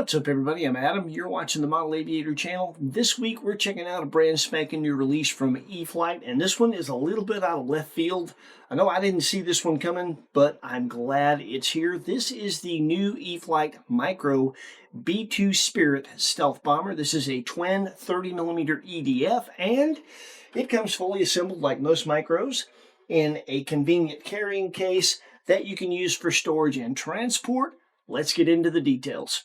What's up, everybody? I'm Adam. You're watching the Model Aviator channel. This week we're checking out a brand spanking new release from E-Flite, and this one is a little bit out of left field. I know I didn't see this one coming, but I'm glad it's here. This is the new E-Flite Micro B-2 Spirit stealth bomber. This is a twin 30mm EDF, and it comes fully assembled like most micros in a convenient carrying case that you can use for storage and transport. Let's get into the details.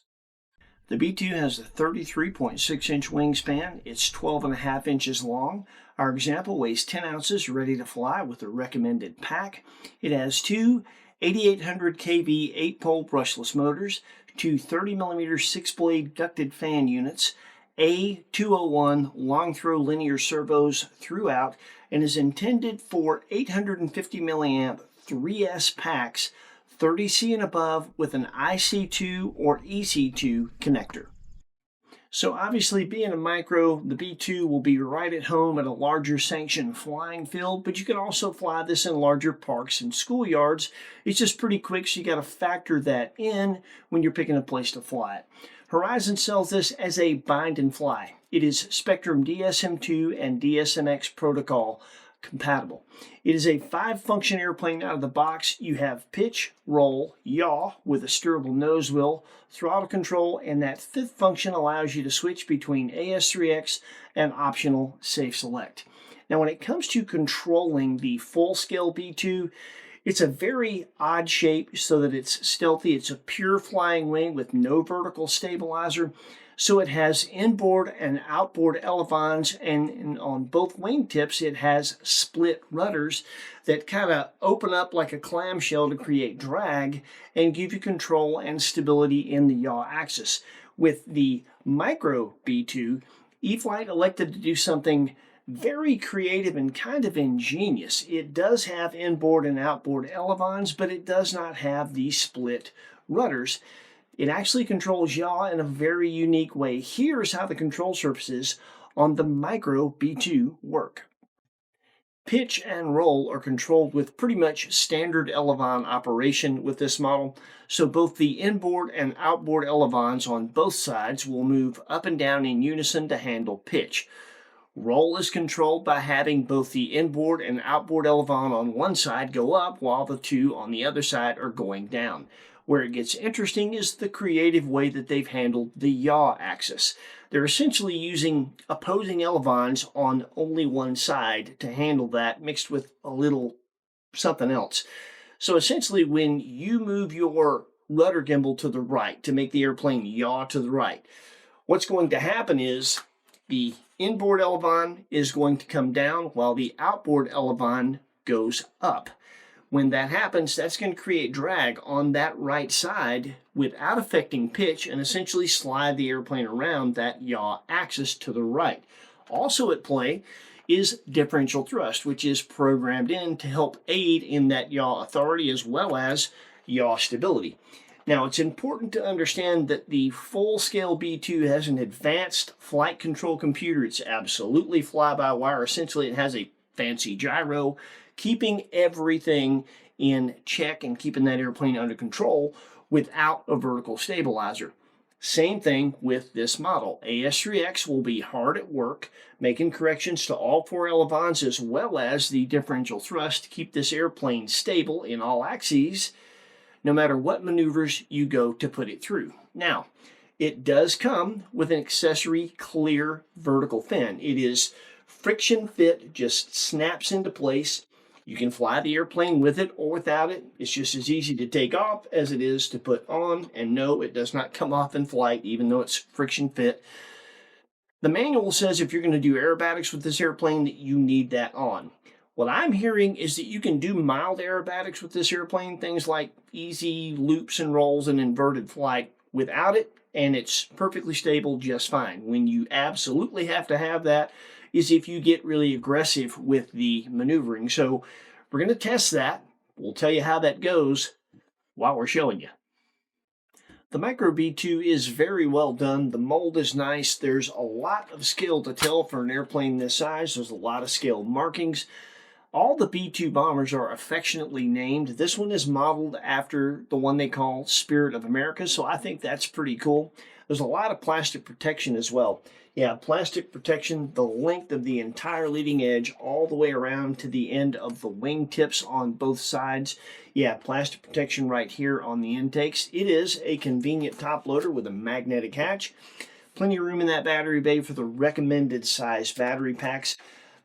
The B-2 has a 33.6-inch wingspan. It's 12.5 inches long. Our example weighs 10 ounces, ready to fly with a recommended pack. It has two 8800 kV 8-pole brushless motors, two 30mm 6-blade ducted fan units, A201 long-throw linear servos throughout, and is intended for 850 milliamp 3S packs, 30C and above, with an IC2 or EC2 connector. So obviously, being a micro, the B-2 will be right at home at a larger sanctioned flying field, but you can also fly this in larger parks and schoolyards. It's just pretty quick, so you got to factor that in when you're picking a place to fly it. Horizon sells this as a bind and fly. It is Spectrum DSM2 and DSM-X protocol compatible. It is a 5-function airplane out of the box. You have pitch, roll, yaw with a steerable nose wheel, throttle control, and that 5th function allows you to switch between AS3X and optional safe select. Now, when it comes to controlling the full-scale B-2, it's a very odd shape so that it's stealthy. It's a pure flying wing with no vertical stabilizer. So it has inboard and outboard elevons, and on both wingtips it has split rudders that kind of open up like a clamshell to create drag and give you control and stability in the yaw axis. With the Micro B-2, E-Flite elected to do something very creative and kind of ingenious. It does have inboard and outboard elevons, but it does not have the split rudders. It actually controls yaw in a very unique way. Here's how the control surfaces on the Micro B-2 work. Pitch and roll are controlled with pretty much standard elevon operation with this model. So both the inboard and outboard elevons on both sides will move up and down in unison to handle pitch. Roll is controlled by having both the inboard and outboard elevon on one side go up while the two on the other side are going down. Where it gets interesting is the creative way that they've handled the yaw axis. They're essentially using opposing elevons on only one side to handle that, mixed with a little something else. So essentially, when you move your rudder gimbal to the right to make the airplane yaw to the right, what's going to happen is the inboard elevon is going to come down while the outboard elevon goes up. When that happens, that's going to create drag on that right side without affecting pitch and essentially slide the airplane around that yaw axis to the right. Also at play is differential thrust, which is programmed in to help aid in that yaw authority as well as yaw stability. Now, it's important to understand that the full-scale B-2 has an advanced flight control computer. It's absolutely fly-by-wire. Essentially, it has a fancy gyro, keeping everything in check and keeping that airplane under control without a vertical stabilizer. Same thing with this model. AS3X will be hard at work, making corrections to all 4 elevons as well as the differential thrust to keep this airplane stable in all axes, no matter what maneuvers you go to put it through. Now, it does come with an accessory clear vertical fin. It is friction fit, just snaps into place. You can fly the airplane with it or without it. It's just as easy to take off as it is to put on. And no, it does not come off in flight, even though it's friction fit. The manual says if you're going to do aerobatics with this airplane that you need that on. What I'm hearing is that you can do mild aerobatics with this airplane, things like easy loops and rolls and inverted flight without it, and it's perfectly stable just fine. When you absolutely have to have that is if you get really aggressive with the maneuvering. So we're going to test that. We'll tell you how that goes while we're showing you. The Micro B-2 is very well done. The mold is nice. There's a lot of skill to tell for an airplane this size. There's a lot of scale markings. All the B-2 bombers are affectionately named. This one is modeled after the one they call Spirit of America, so I think that's pretty cool. There's a lot of plastic protection as well. Yeah, plastic protection, the length of the entire leading edge all the way around to the end of the wing tips on both sides. Yeah, plastic protection right here on the intakes. It is a convenient top loader with a magnetic hatch. Plenty of room in that battery bay for the recommended size battery packs.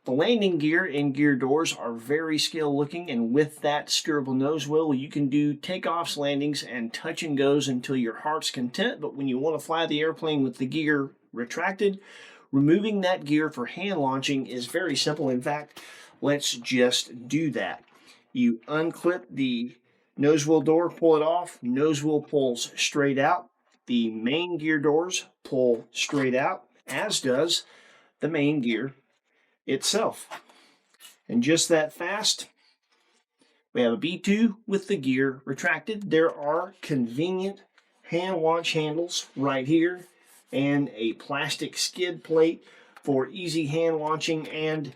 The landing gear and gear doors are very scale looking, and with that steerable nose wheel, you can do takeoffs, landings, and touch and goes until your heart's content. But when you want to fly the airplane with the gear retracted, removing that gear for hand launching is very simple. In fact, let's just do that. You unclip the nose wheel door, pull it off, nose wheel pulls straight out. The main gear doors pull straight out, as does the main gear itself. And just that fast, we have a B-2 with the gear retracted. There are convenient hand launch handles right here and a plastic skid plate for easy hand launching, and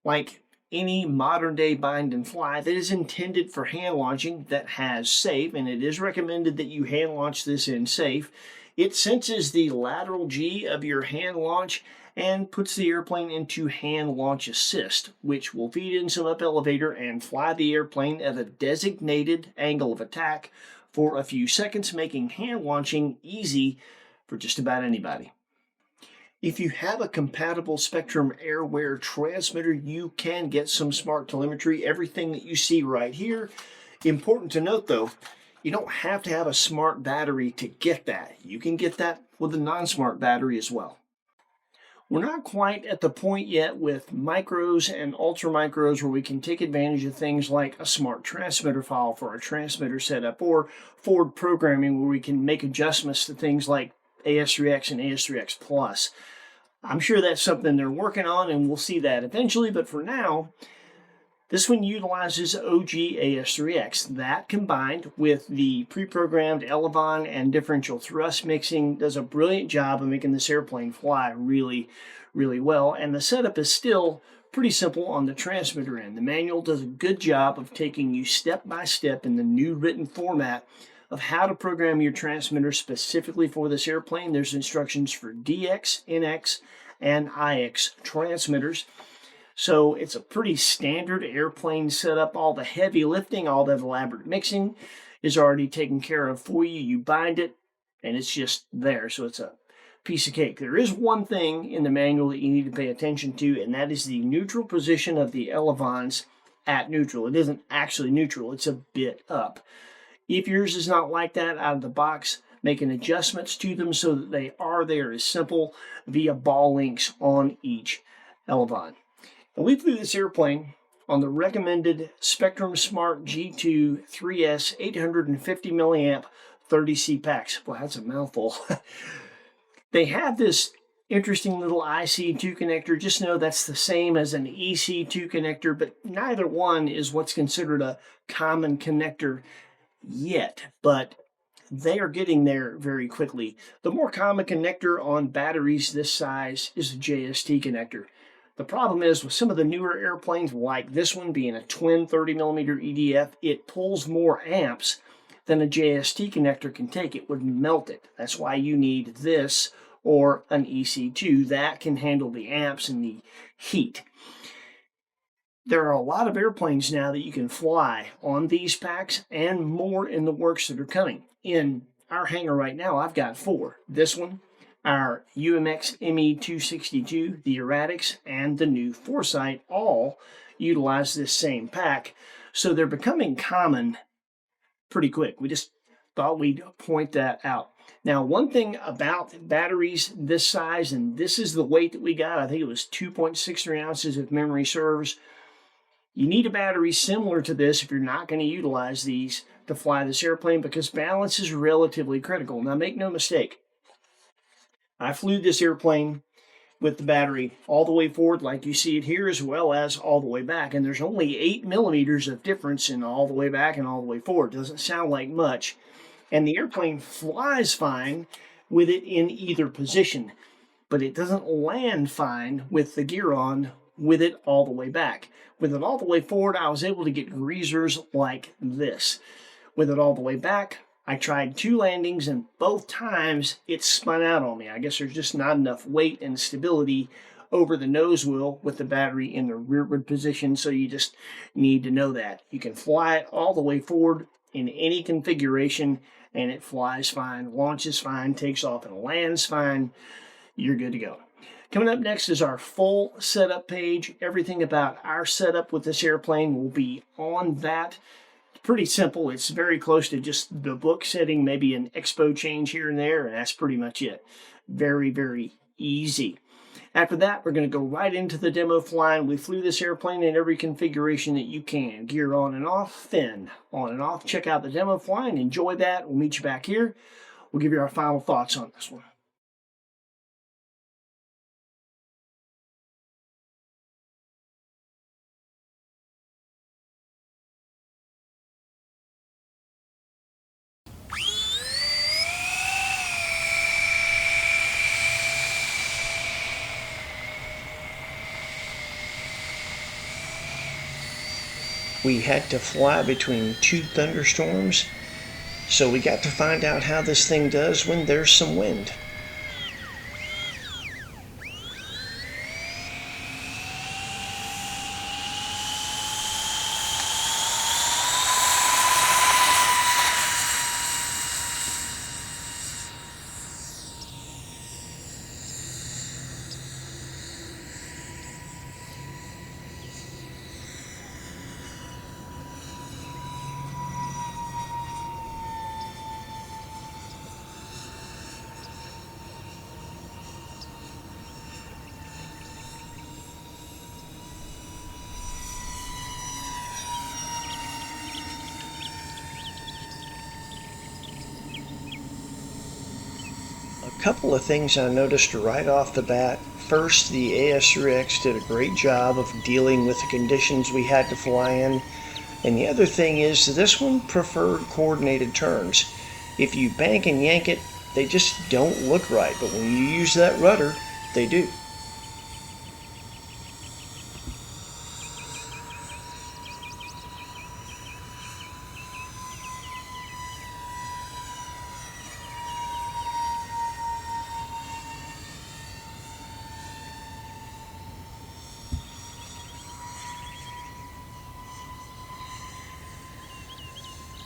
like any modern day bind and fly that is intended for hand launching that has safe, and it is recommended that you hand launch this in safe. It senses the lateral G of your hand launch and puts the airplane into hand launch assist, which will feed in some up elevator and fly the airplane at a designated angle of attack for a few seconds, making hand launching easy for just about anybody. If you have a compatible Spectrum Airwear transmitter, you can get some smart telemetry, everything that you see right here. Important to note though, you don't have to have a smart battery to get that. You can get that with a non-smart battery as well. We're not quite at the point yet with micros and ultra micros where we can take advantage of things like a smart transmitter file for a transmitter setup, or forward programming where we can make adjustments to things like AS3X and AS3X Plus. I'm sure that's something they're working on, and we'll see that eventually, but for now, this one utilizes OG AS3X. That, combined with the pre-programmed elevon and differential thrust mixing, does a brilliant job of making this airplane fly really, really well. And the setup is still pretty simple on the transmitter end. The manual does a good job of taking you step by step in the new written format of how to program your transmitter specifically for this airplane. There's instructions for DX, NX, and IX transmitters. So it's a pretty standard airplane setup. All the heavy lifting, all that elaborate mixing is already taken care of for you. You bind it and it's just there. So it's a piece of cake. There is one thing in the manual that you need to pay attention to, and that is the neutral position of the elevons at neutral. It isn't actually neutral, it's a bit up. If yours is not like that out of the box, making adjustments to them so that they are there is simple via ball links on each elevon. And we flew this airplane on the recommended Spectrum Smart G2 3S 850 milliamp 30C packs. Boy, that's a mouthful. They have this interesting little IC2 connector. Just know that's the same as an EC2 connector, but neither one is what's considered a common connector yet, but they are getting there very quickly. The more common connector on batteries this size is a JST connector. The problem is with some of the newer airplanes, like this one being a twin 30mm EDF, it pulls more amps than a JST connector can take. It would melt it. That's why you need this or an EC2 that can handle the amps and the heat. There are a lot of airplanes now that you can fly on these packs, and more in the works that are coming. In our hangar right now, I've got 4. This one, our UMX ME262, the Erratics, and the new Foresight all utilize this same pack. So they're becoming common pretty quick. We just thought we'd point that out. Now, one thing about batteries this size, and this is the weight that we got, I think it was 2.63 ounces if memory serves. You need a battery similar to this if you're not going to utilize these to fly this airplane, because balance is relatively critical. Now, make no mistake, I flew this airplane with the battery all the way forward like you see it here, as well as all the way back, and there's only 8 millimeters of difference in all the way back and all the way forward. Doesn't sound like much, and the airplane flies fine with it in either position, but it doesn't land fine with the gear on with it all the way back. With it all the way forward, I was able to get greasers like this. With it all the way back, I tried 2 landings and both times it spun out on me. I guess there's just not enough weight and stability over the nose wheel with the battery in the rearward position, so you just need to know that. You can fly it all the way forward in any configuration and it flies fine, launches fine, takes off and lands fine. You're good to go. Coming up next is our full setup page. Everything about our setup with this airplane will be on that. It's pretty simple. It's very close to just the book setting, maybe an expo change here and there, and that's pretty much it. Very, very easy. After that, we're going to go right into the demo flying. We flew this airplane in every configuration that you can. Gear on and off, fin on and off. Check out the demo flying. Enjoy that. We'll meet you back here. We'll give you our final thoughts on this one. We had to fly between 2 thunderstorms, so we got to find out how this thing does when there's some wind. A couple of things I noticed right off the bat. First, the AS3X did a great job of dealing with the conditions we had to fly in. And the other thing is this one preferred coordinated turns. If you bank and yank it, they just don't look right. But when you use that rudder, they do.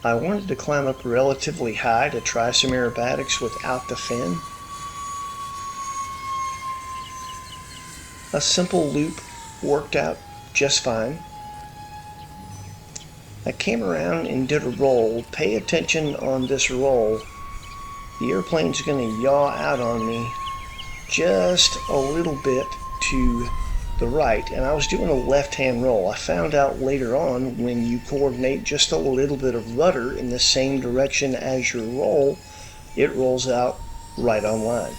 I wanted to climb up relatively high to try some aerobatics without the fin. A simple loop worked out just fine. I came around and did a roll. Pay attention on this roll. The airplane's going to yaw out on me just a little bit to the right, and I was doing a left-hand roll. I found out later on when you coordinate just a little bit of rudder in the same direction as your roll, it rolls out right on line.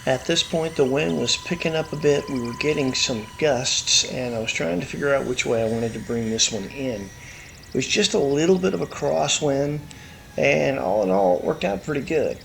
At this point, the wind was picking up a bit. We were getting some gusts, and I was trying to figure out which way I wanted to bring this one in. It was just a little bit of a crosswind. and all in all, it worked out pretty good.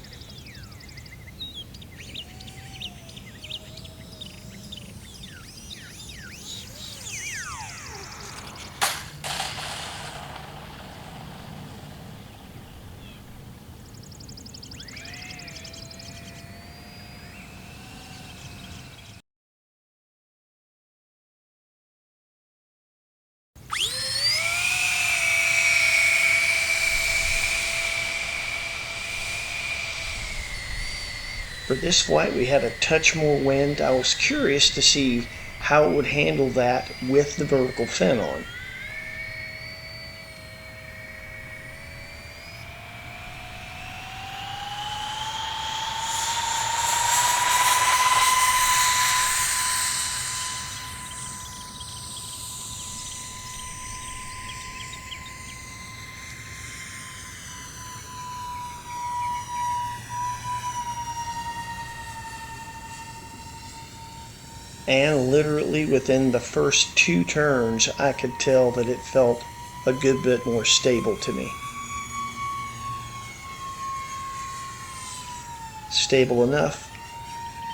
For this flight, we had a touch more wind. I was curious to see how it would handle that with the vertical fin on. And literally within the first 2 turns, I could tell that it felt a good bit more stable to me. Stable enough,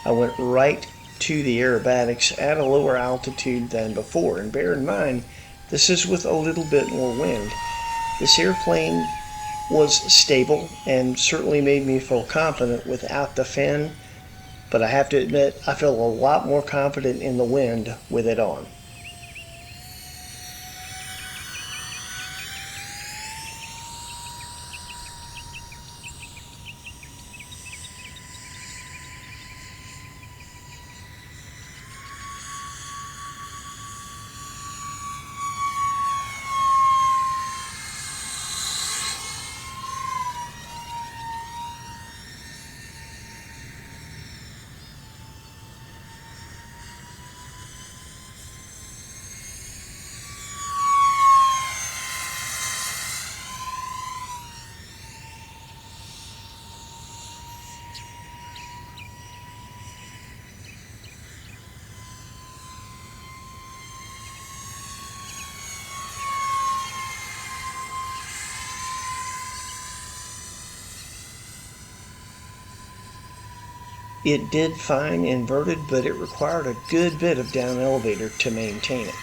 I went right to the aerobatics at a lower altitude than before. And bear in mind, this is with a little bit more wind. This airplane was stable and certainly made me feel confident without the fin, but I have to admit I feel a lot more confident in the wind with it on. It did fine inverted, but it required a good bit of down elevator to maintain it.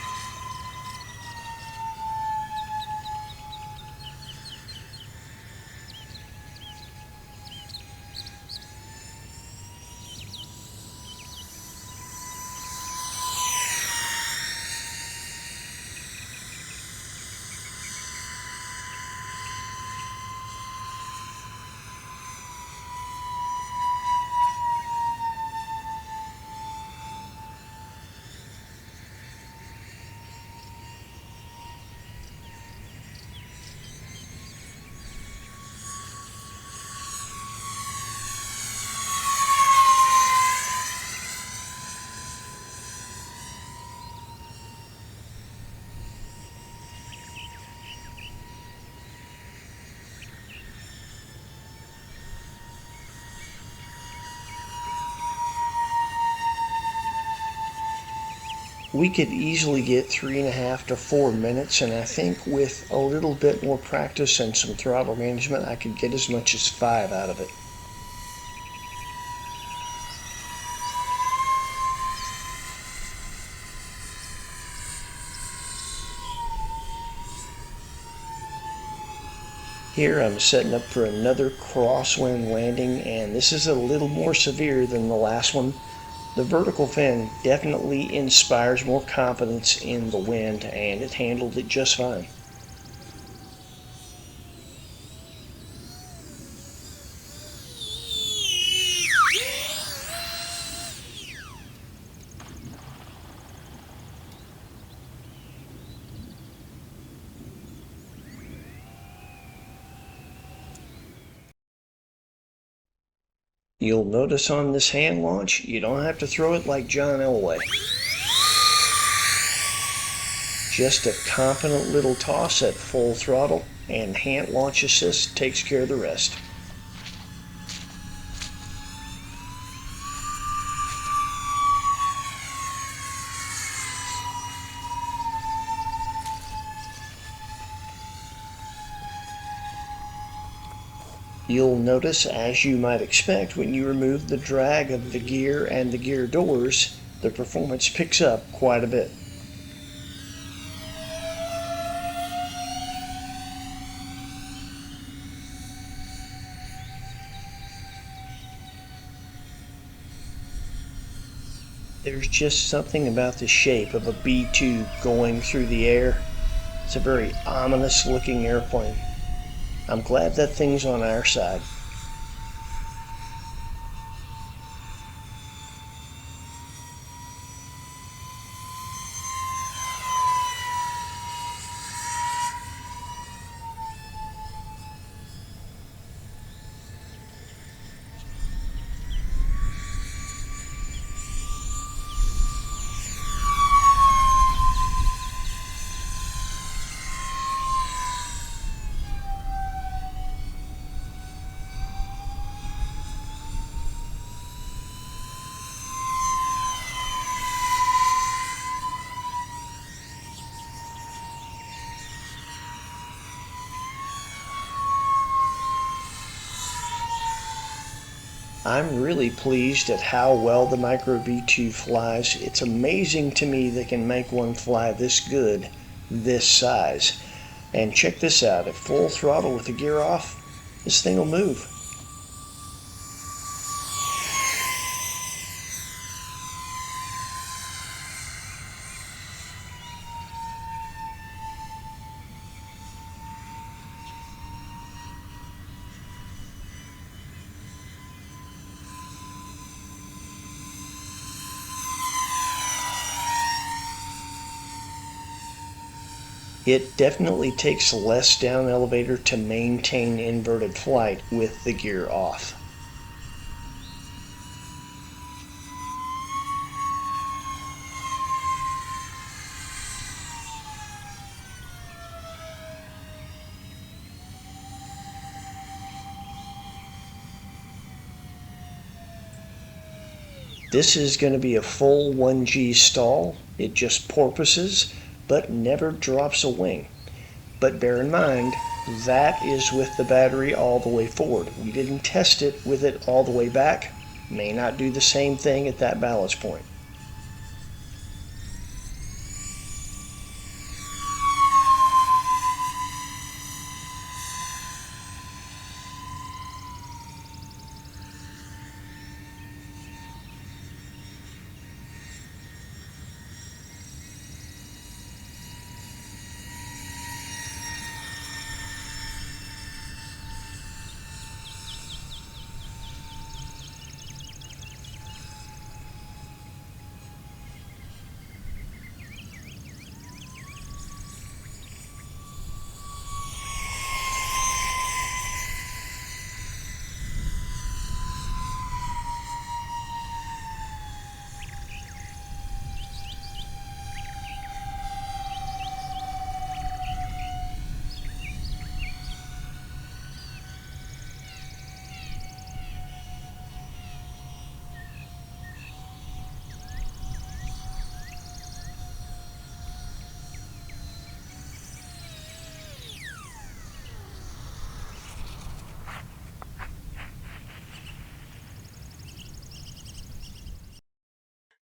We could easily get 3.5 to 4 minutes, and I think with a little bit more practice and some throttle management, I could get as much as 5 out of it. Here I'm setting up for another crosswind landing, and this is a little more severe than the last one. The vertical fin definitely inspires more confidence in the wind, and it handled it just fine. You'll notice on this hand launch, you don't have to throw it like John Elway. Just a confident little toss at full throttle, and hand launch assist takes care of the rest. You'll notice, as you might expect, when you remove the drag of the gear and the gear doors, the performance picks up quite a bit. There's just something about the shape of a B-2 going through the air. It's a very ominous looking airplane. I'm glad that thing's on our side. I'm really pleased at how well the Micro B2 flies. It's amazing to me they can make one fly this good, this size. And check this out, at full throttle with the gear off, this thing will move. It definitely takes less down elevator to maintain inverted flight with the gear off. This is going to be a full 1G stall. It just porpoises, but never drops a wing. But bear in mind, that is with the battery all the way forward. We didn't test it with it all the way back. May not do the same thing at that ballast point.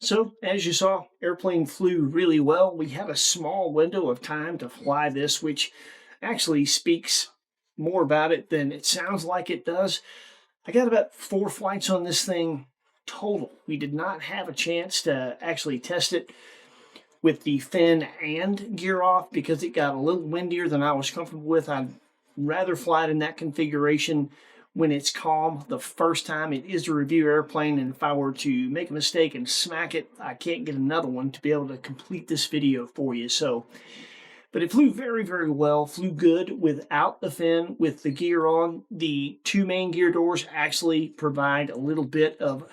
So, as you saw, airplane flew really well. We had a small window of time to fly this, which actually speaks more about it than it sounds like it does. I got about 4 flights on this thing total. We did not have a chance to actually test it with the fin and gear off because it got a little windier than I was comfortable with. I'd rather fly it in that configuration when it's calm the first time. It is a review airplane, and if I were to make a mistake and smack it, I can't get another one to be able to complete this video for you. But it flew very, very well, flew good without the fin, with the gear on. The 2 main gear doors actually provide a little bit of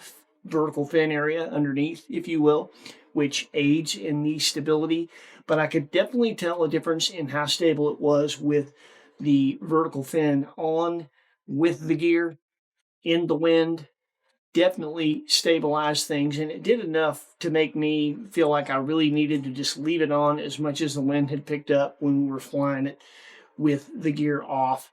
vertical fin area underneath, if you will, which aids in the stability. But I could definitely tell a difference in how stable it was with the vertical fin on, with the gear, in the wind. Definitely stabilized things, and it did enough to make me feel like I really needed to just leave it on as much as the wind had picked up when we were flying it with the gear off.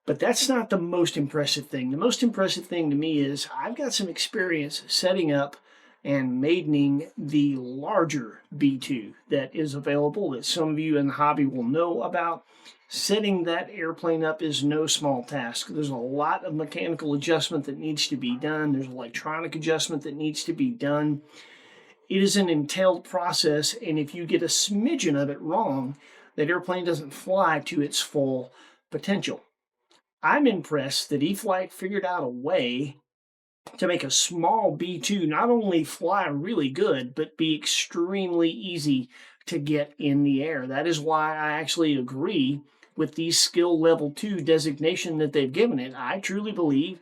But that's not the most impressive thing. The most impressive thing to me is I've got some experience setting up and maidening the larger B-2 that is available that some of you in the hobby will know about. Setting that airplane up is no small task. There's a lot of mechanical adjustment that needs to be done. There's electronic adjustment that needs to be done. It is an entailed process, and if you get a smidgen of it wrong, that airplane doesn't fly to its full potential. I'm impressed that E-Flite figured out a way to make a small B-2 not only fly really good, but be extremely easy to get in the air. That is why I actually agree with the skill level 2 designation that they've given it. I truly believe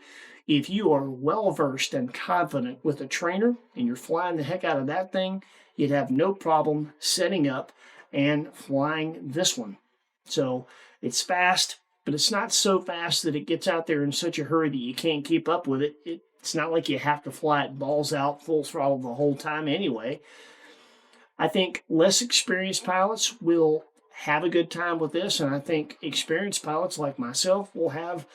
if you are well versed and confident with a trainer and you're flying the heck out of that thing, you'd have no problem setting up and flying this one. So it's fast, but it's not so fast that it gets out there in such a hurry that you can't keep up with it. It's not like you have to fly it balls out full throttle the whole time anyway. I think less experienced pilots will have a good time with this, and I think experienced pilots like myself will have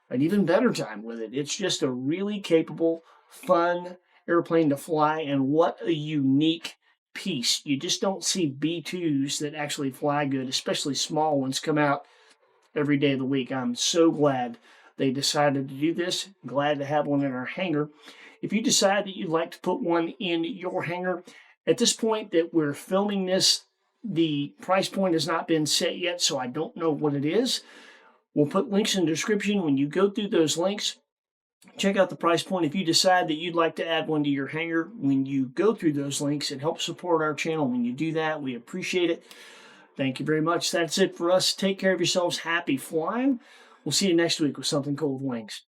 an even better time with it. It's just a really capable, fun airplane to fly, and what a unique piece. You just don't see B-2s that actually fly good, especially small ones, come out every day of the week. I'm so glad they decided to do this. Glad to have one in our hangar. If you decide that you'd like to put one in your hangar, at this point that we're filming this, the price point has not been set yet, so I don't know what it is. We'll put links in the description. When you go through those links, check out the price point. If you decide that you'd like to add one to your hangar, when you go through those links, it helps support our channel. When you do that, we appreciate it. Thank you very much. That's it for us. Take care of yourselves. Happy flying. We'll see you next week with something cool with wings.